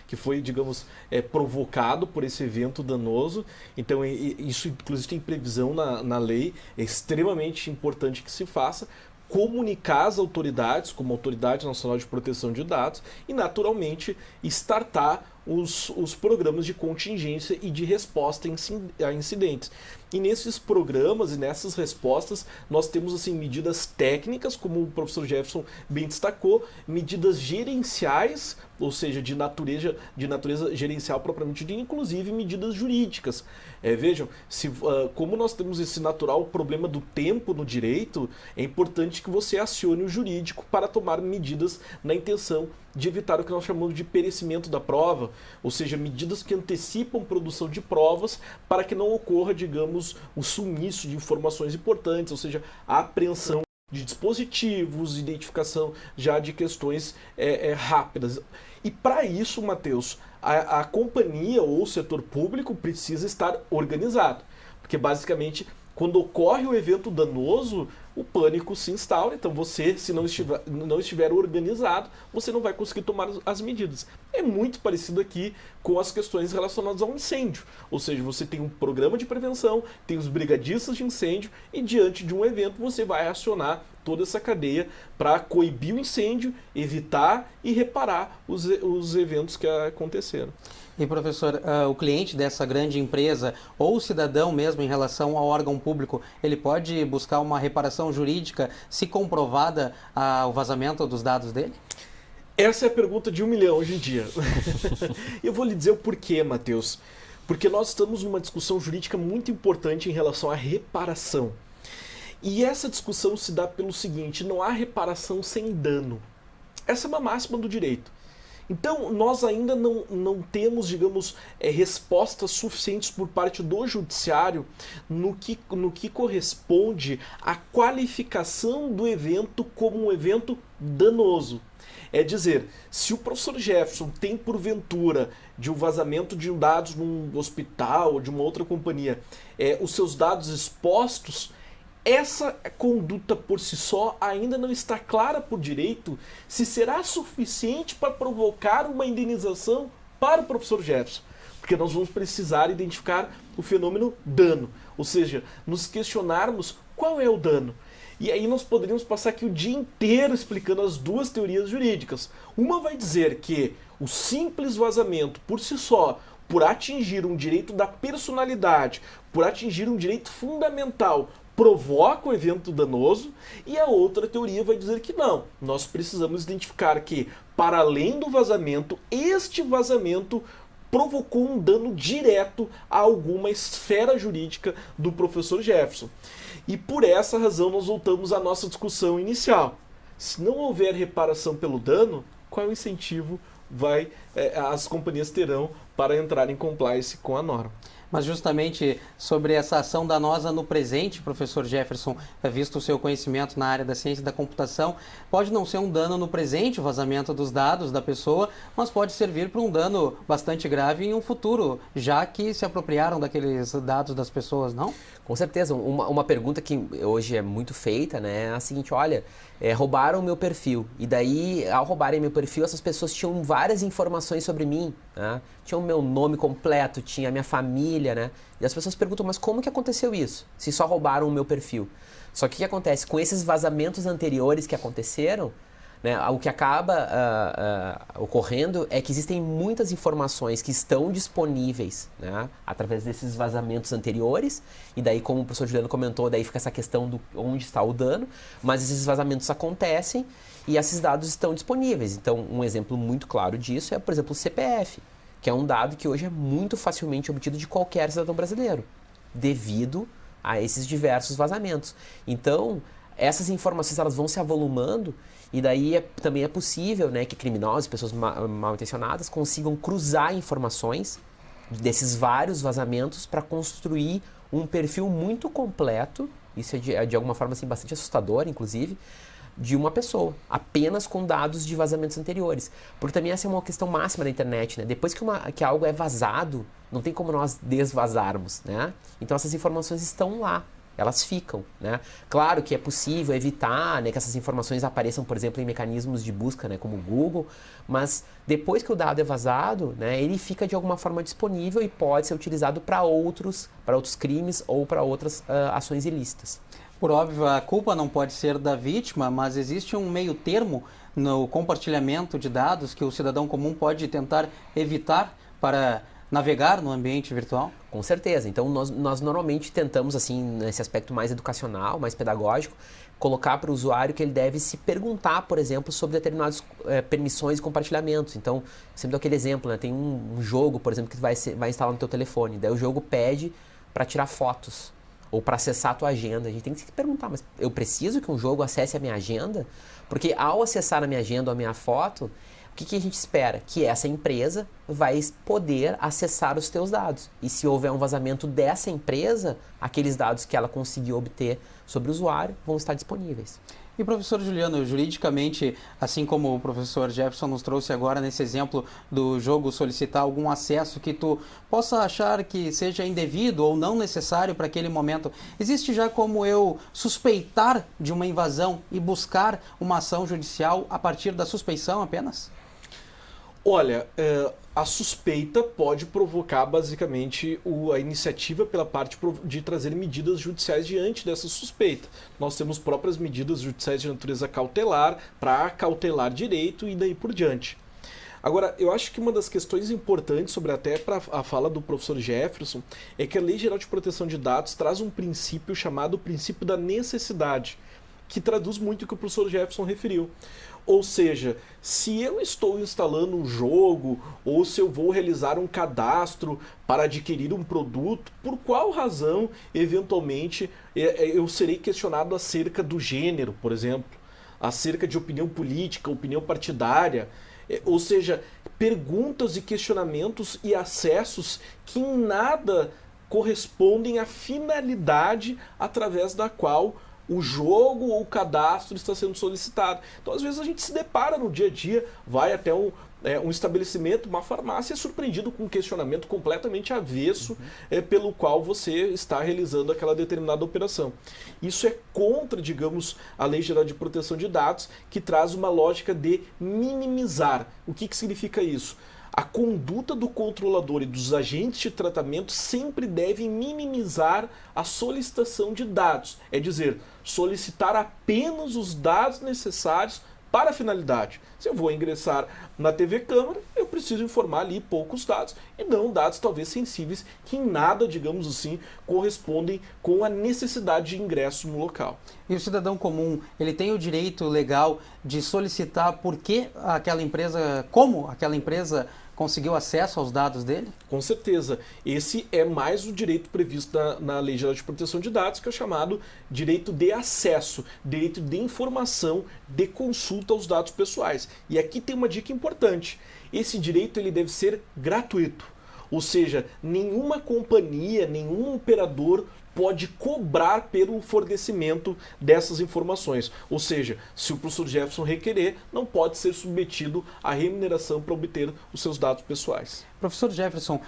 que foi, digamos, provocado por esse evento danoso. Então, isso inclusive tem previsão na lei, é extremamente importante que se faça, comunicar às autoridades, como a Autoridade Nacional de Proteção de Dados, e naturalmente startar os programas de contingência e de resposta a incidentes. E nesses programas e nessas respostas nós temos assim medidas técnicas, como o professor Jefferson bem destacou, medidas gerenciais, ou seja, de natureza gerencial propriamente dita, inclusive medidas jurídicas. Vejam, como nós temos esse natural problema do tempo no direito, é importante que você acione o jurídico para tomar medidas na intenção de evitar o que nós chamamos de perecimento da prova, ou seja, medidas que antecipam produção de provas para que não ocorra, digamos, o sumiço de informações importantes, ou seja, a apreensão de dispositivos, identificação já de questões rápidas. E para isso, Matheus, a companhia ou o setor público precisa estar organizado, porque basicamente quando ocorre o evento danoso, o pânico se instaura. Então você, se não estiver organizado, você não vai conseguir tomar as medidas. É muito parecido aqui com as questões relacionadas ao incêndio. Ou seja, você tem um programa de prevenção, tem os brigadistas de incêndio e diante de um evento você vai acionar toda essa cadeia para coibir o incêndio, evitar e reparar os eventos que aconteceram. E professor, o cliente dessa grande empresa ou o cidadão mesmo em relação ao órgão público, ele pode buscar uma reparação jurídica se comprovada o vazamento dos dados dele? Essa é a pergunta de 1 milhão hoje em dia. Eu vou lhe dizer o porquê, Matheus. Porque nós estamos numa discussão jurídica muito importante em relação à reparação. E essa discussão se dá pelo seguinte: não há reparação sem dano. Essa é uma máxima do direito. Então, nós ainda não temos, digamos, respostas suficientes por parte do judiciário no que corresponde à qualificação do evento como um evento danoso. É dizer, se o professor Jefferson tem porventura de um vazamento de dados num hospital ou de uma outra companhia, os seus dados expostos, essa conduta por si só ainda não está clara por direito se será suficiente para provocar uma indenização para o professor Jefferson. Porque nós vamos precisar identificar o fenômeno dano, ou seja, nos questionarmos qual é o dano. E aí nós poderíamos passar aqui o dia inteiro explicando as duas teorias jurídicas. Uma vai dizer que o simples vazamento por si só, por atingir um direito da personalidade, por atingir um direito fundamental, provoca o evento danoso, e a outra teoria vai dizer que não. Nós precisamos identificar que, para além do vazamento, este vazamento provocou um dano direto a alguma esfera jurídica do professor Jefferson. E por essa razão nós voltamos à nossa discussão inicial. Se não houver reparação pelo dano, qual incentivo as companhias terão para entrar em compliance com a norma? Mas justamente sobre essa ação danosa no presente, professor Jefferson, visto o seu conhecimento na área da ciência da computação, pode não ser um dano no presente, o vazamento dos dados da pessoa, mas pode servir para um dano bastante grave em um futuro, já que se apropriaram daqueles dados das pessoas, não? Com certeza. Uma pergunta que hoje é muito feita, né, é a seguinte: olha, roubaram o meu perfil. E daí, ao roubarem meu perfil, essas pessoas tinham várias informações sobre mim, né? Tinham o meu nome completo, tinha a minha família, né? E as pessoas perguntam, mas como que aconteceu isso? Se só roubaram o meu perfil. Só que o que acontece? Com esses vazamentos anteriores que aconteceram, né, o que acaba ocorrendo é que existem muitas informações que estão disponíveis, né, através desses vazamentos anteriores, e daí, como o professor Juliano comentou, daí fica essa questão do onde está o dano, mas esses vazamentos acontecem e esses dados estão disponíveis. Então, um exemplo muito claro disso é, por exemplo, o CPF, que é um dado que hoje é muito facilmente obtido de qualquer cidadão brasileiro, devido a esses diversos vazamentos. Então, essas informações elas vão se avolumando, e daí também é possível, né, que criminosos, pessoas mal intencionadas, consigam cruzar informações desses vários vazamentos para construir um perfil muito completo. Isso é de alguma forma assim, bastante assustador, inclusive, de uma pessoa, apenas com dados de vazamentos anteriores. Porque também essa é uma questão máxima da internet, né? Depois que algo é vazado, não tem como nós desvazarmos, né? Então essas informações estão lá, elas ficam, né? Claro que é possível evitar, né, que essas informações apareçam, por exemplo, em mecanismos de busca, né, como o Google, mas depois que o dado é vazado, né, ele fica de alguma forma disponível e pode ser utilizado para outros crimes ou para outras ações ilícitas. Por óbvio, a culpa não pode ser da vítima, mas existe um meio termo no compartilhamento de dados que o cidadão comum pode tentar evitar para navegar no ambiente virtual? Com certeza. Então, nós normalmente tentamos, assim, nesse aspecto mais educacional, mais pedagógico, colocar para o usuário que ele deve se perguntar, por exemplo, sobre determinadas permissões e compartilhamentos. Então, sempre dou aquele exemplo, né? Tem um jogo, por exemplo, que vai instalar no teu telefone. Daí o jogo pede para tirar fotos ou para acessar a tua agenda. A gente tem que se perguntar, mas eu preciso que um jogo acesse a minha agenda? Porque ao acessar a minha agenda ou a minha foto, o que a gente espera? Que essa empresa vai poder acessar os teus dados. E se houver um vazamento dessa empresa, aqueles dados que ela conseguiu obter sobre o usuário vão estar disponíveis. E professor Juliano, juridicamente, assim como o professor Jefferson nos trouxe agora nesse exemplo do jogo solicitar algum acesso que tu possa achar que seja indevido ou não necessário para aquele momento, existe já como eu suspeitar de uma invasão e buscar uma ação judicial a partir da suspeição apenas? Olha, a suspeita pode provocar basicamente a iniciativa pela parte de trazer medidas judiciais diante dessa suspeita. Nós temos próprias medidas judiciais de natureza cautelar para cautelar direito e daí por diante. Agora, eu acho que uma das questões importantes sobre até para a fala do professor Jefferson é que a Lei Geral de Proteção de Dados traz um princípio chamado princípio da necessidade, que traduz muito o que o professor Jefferson referiu. Ou seja, se eu estou instalando um jogo ou se eu vou realizar um cadastro para adquirir um produto, por qual razão, eventualmente, eu serei questionado acerca do gênero, por exemplo, acerca de opinião política, opinião partidária, ou seja, perguntas e questionamentos e acessos que em nada correspondem à finalidade através da qual o jogo ou o cadastro está sendo solicitado. Então, às vezes, a gente se depara no dia a dia, vai até um estabelecimento, uma farmácia, é surpreendido com um questionamento completamente avesso pelo qual você está realizando aquela determinada operação. Isso é contra, digamos, a Lei Geral de Proteção de Dados, que traz uma lógica de minimizar. O que significa isso? A conduta do controlador e dos agentes de tratamento sempre devem minimizar a solicitação de dados, é dizer, solicitar apenas os dados necessários para a finalidade. Se eu vou ingressar na TV Câmara, eu preciso informar ali poucos dados e não dados talvez sensíveis que em nada, digamos assim, correspondem com a necessidade de ingresso no local. E o cidadão comum, ele tem o direito legal de solicitar por que aquela empresa, como aquela empresa conseguiu acesso aos dados dele? Com certeza. Esse é mais o direito previsto na Lei Geral de Proteção de Dados, que é o chamado direito de acesso, direito de informação, de consulta aos dados pessoais. E aqui tem uma dica importante. Esse direito ele deve ser gratuito. Ou seja, nenhuma companhia, nenhum operador pode cobrar pelo fornecimento dessas informações. Ou seja, se o professor Jefferson requerer, não pode ser submetido à remuneração para obter os seus dados pessoais. Professor Jefferson,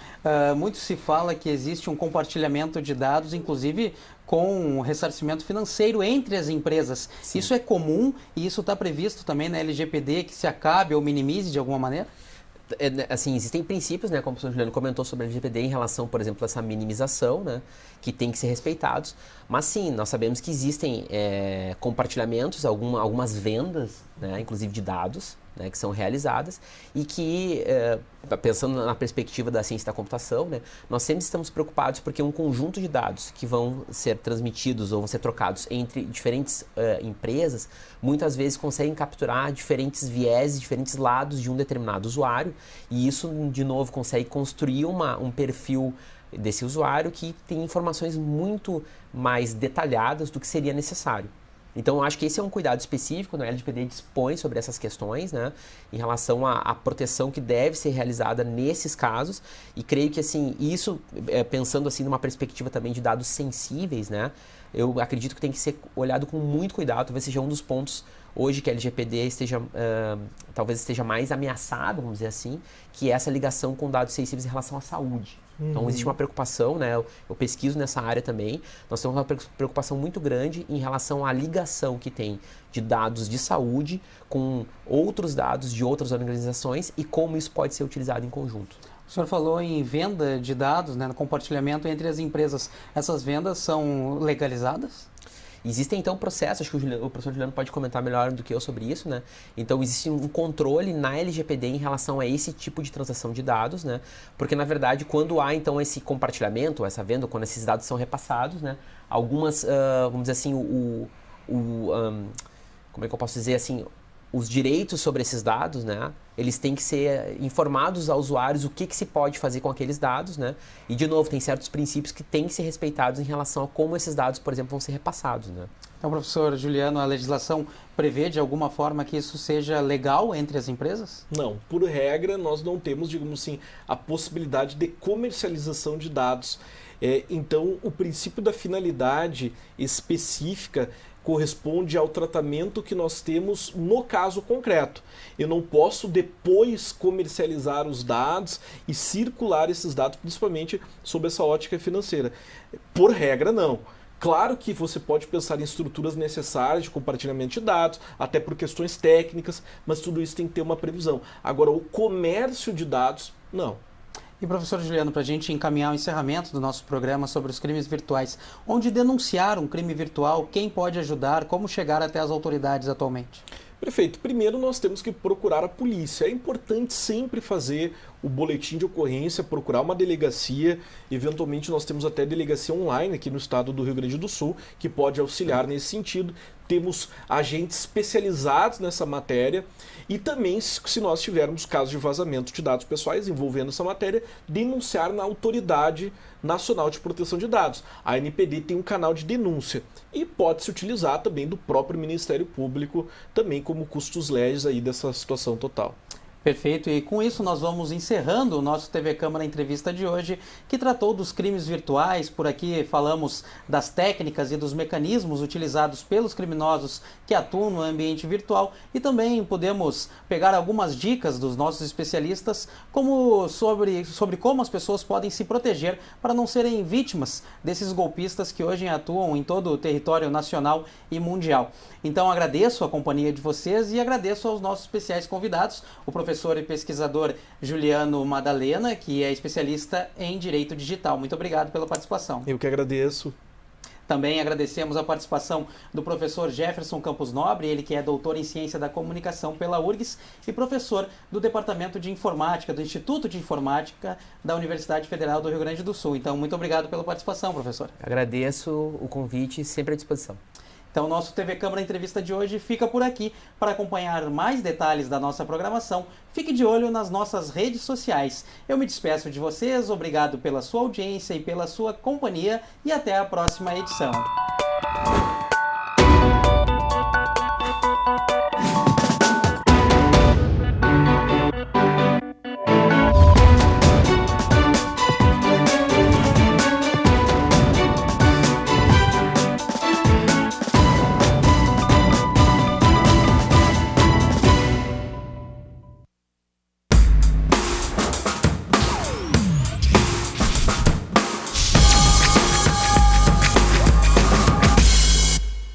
muito se fala que existe um compartilhamento de dados, inclusive com ressarcimento financeiro entre as empresas. Sim. Isso é comum e isso está previsto também na LGPD, que se acabe ou minimize de alguma maneira? Assim, existem princípios, né, como o professor Juliano comentou sobre a LGPD em relação, por exemplo, a essa minimização, né, que tem que ser respeitados, mas sim, nós sabemos que existem compartilhamentos, algumas vendas, né, inclusive de dados, né, que são realizadas e que, pensando na perspectiva da ciência da computação, né, nós sempre estamos preocupados porque um conjunto de dados que vão ser transmitidos ou vão ser trocados entre diferentes empresas, muitas vezes conseguem capturar diferentes vieses, diferentes lados de um determinado usuário e isso, de novo, consegue construir um perfil desse usuário que tem informações muito mais detalhadas do que seria necessário. Então, eu acho que esse é um cuidado específico, né? A LGPD dispõe sobre essas questões, né? Em relação à proteção que deve ser realizada nesses casos. E creio que, assim, isso, pensando assim numa perspectiva também de dados sensíveis, né? Eu acredito que tem que ser olhado com muito cuidado. Talvez seja um dos pontos hoje que a LGPD talvez esteja mais ameaçado, vamos dizer assim, que é essa ligação com dados sensíveis em relação à saúde. Então, existe uma preocupação, né? Eu pesquiso nessa área também. Nós temos uma preocupação muito grande em relação à ligação que tem de dados de saúde com outros dados de outras organizações e como isso pode ser utilizado em conjunto. O senhor falou em venda de dados, né, no compartilhamento entre as empresas. Essas vendas são legalizadas? Existem, então, processos, acho que o professor Juliano pode comentar melhor do que eu sobre isso, né? Então, existe um controle na LGPD em relação a esse tipo de transação de dados, né? Porque, na verdade, quando há, então, esse compartilhamento, essa venda, quando esses dados são repassados, né? Algumas, vamos dizer assim, como é que eu posso dizer, assim, os direitos sobre esses dados, né? Eles têm que ser informados aos usuários o que se pode fazer com aqueles dados, né? E, de novo, tem certos princípios que têm que ser respeitados em relação a como esses dados, por exemplo, vão ser repassados, né? Então, professor Juliano, a legislação prevê de alguma forma que isso seja legal entre as empresas? Não, por regra, nós não temos, digamos assim, a possibilidade de comercialização de dados. Então, o princípio da finalidade específica corresponde ao tratamento que nós temos no caso concreto. Eu não posso depois comercializar os dados e circular esses dados, principalmente sob essa ótica financeira. Por regra, não. Claro que você pode pensar em estruturas necessárias de compartilhamento de dados, até por questões técnicas, mas tudo isso tem que ter uma previsão. Agora, o comércio de dados, Não. E professor Juliano, para a gente encaminhar o encerramento do nosso programa sobre os crimes virtuais, onde denunciar um crime virtual, quem pode ajudar, como chegar até as autoridades atualmente? Prefeito, primeiro nós temos que procurar a polícia. É importante sempre fazer o boletim de ocorrência, procurar uma delegacia. Eventualmente nós temos até delegacia online aqui no estado do Rio Grande do Sul, que pode auxiliar nesse sentido. Temos agentes especializados nessa matéria e também, se nós tivermos casos de vazamento de dados pessoais envolvendo essa matéria, denunciar na Autoridade Nacional de Proteção de Dados. A ANPD tem um canal de denúncia e pode se utilizar também do próprio Ministério Público, também como custos legis aí dessa situação total. Perfeito, e com isso nós vamos encerrando o nosso TV Câmara Entrevista de hoje, que tratou dos crimes virtuais. Por aqui falamos das técnicas e dos mecanismos utilizados pelos criminosos que atuam no ambiente virtual e também podemos pegar algumas dicas dos nossos especialistas sobre como as pessoas podem se proteger para não serem vítimas desses golpistas que hoje atuam em todo o território nacional e mundial. Então agradeço a companhia de vocês e agradeço aos nossos especiais convidados, o professor e pesquisador Juliano Madalena, que é especialista em Direito Digital. Muito obrigado pela participação. Eu que agradeço. Também agradecemos a participação do professor Jefferson Campos Nobre, ele que é doutor em Ciência da Comunicação pela URGS e professor do Departamento de Informática, do Instituto de Informática da Universidade Federal do Rio Grande do Sul. Então, muito obrigado pela participação, professor. Agradeço o convite, sempre à disposição. Então, o nosso TV Câmara Entrevista de hoje fica por aqui. Para acompanhar mais detalhes da nossa programação, fique de olho nas nossas redes sociais. Eu me despeço de vocês, obrigado pela sua audiência e pela sua companhia e até a próxima edição.